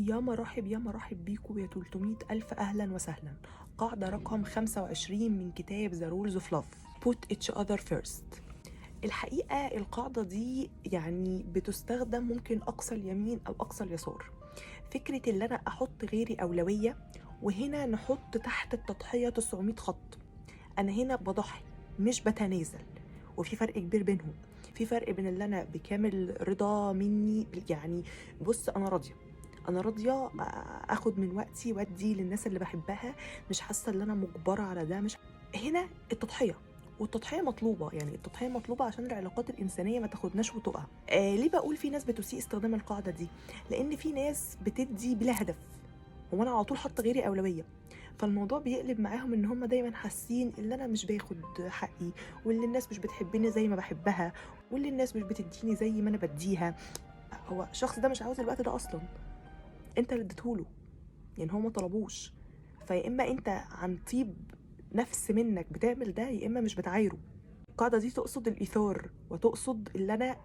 يا مرحب يا مرحب بيكم يا 300 ألف أهلا وسهلا. قاعدة رقم 25 من كتاب The Rules of Love Put each other first. الحقيقة القاعدة دي يعني بتستخدم ممكن أقصى اليمين أو أقصى اليسار. فكرة اللي أنا أحط غيري أولوية، وهنا نحط تحت التضحية 900 خط. أنا هنا بضحي مش بتنازل، وفي فرق كبير بينهم. في فرق بين اللي أنا بكامل رضا مني، يعني بص انا راضيه اخد من وقتي وادي للناس اللي بحبها، مش حاسه ان انا مجبره على ده. مش هنا التضحيه، والتضحيه مطلوبه، يعني التضحيه مطلوبه عشان العلاقات الانسانيه ما تاخدناش وتقع. ليه بقول في ناس بتسيء استخدام القاعده دي؟ لان في ناس بتدي بلا هدف، هو انا على طول حاطه غيري اولويه، فالموضوع بيقلب معاهم ان هم دايما حاسين ان انا مش باخد حقي، واللي الناس مش بتحبني زي ما بحبها، واللي الناس مش بتديني زي ما انا بديها. هو الشخص ده مش عاوز الوقت ده اصلا، انت اللي اديتهوله، يعني هو ما طلبوش. فيا اما انت عن طيب نفس منك بتعمل ده، يا اما مش بتعايره. القاعده دي تقصد الايثار، وتقصد اللي انا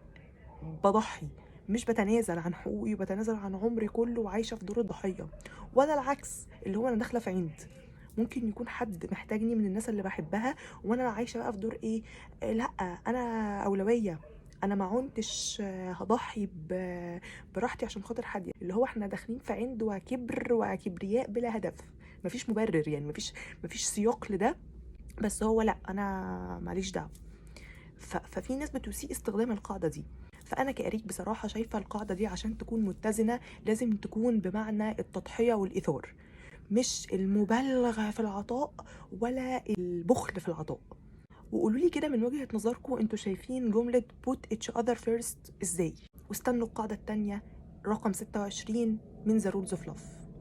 بضحي، مش بتنازل عن حقوقي وبتنازل عن عمري كله وعايشه في دور الضحيه. ولا العكس، اللي هو انا داخله في عند ممكن يكون حد محتاجني من الناس اللي بحبها، وانا عايشه بقى في دور ايه؟ لا، انا اولويه، انا ما عنتش هضحي براحتي عشان خاطر حد. اللي هو احنا داخلين في عند وكبر وكبرياء بلا هدف، مفيش مبرر، يعني مفيش سياق لده، بس هو لا، انا ماليش دعوه. ففي ناس بتسيء استخدام القاعده دي. فانا كأريك بصراحه شايفه القاعده دي عشان تكون متزنه لازم تكون بمعنى التضحيه والايثار، مش المبالغه في العطاء ولا البخل في العطاء. وقولوا لي كده من وجهة نظركم، انتوا شايفين جملة put each other first ازاي؟ واستنوا القاعدة التانية رقم 26 من The Rules of Love.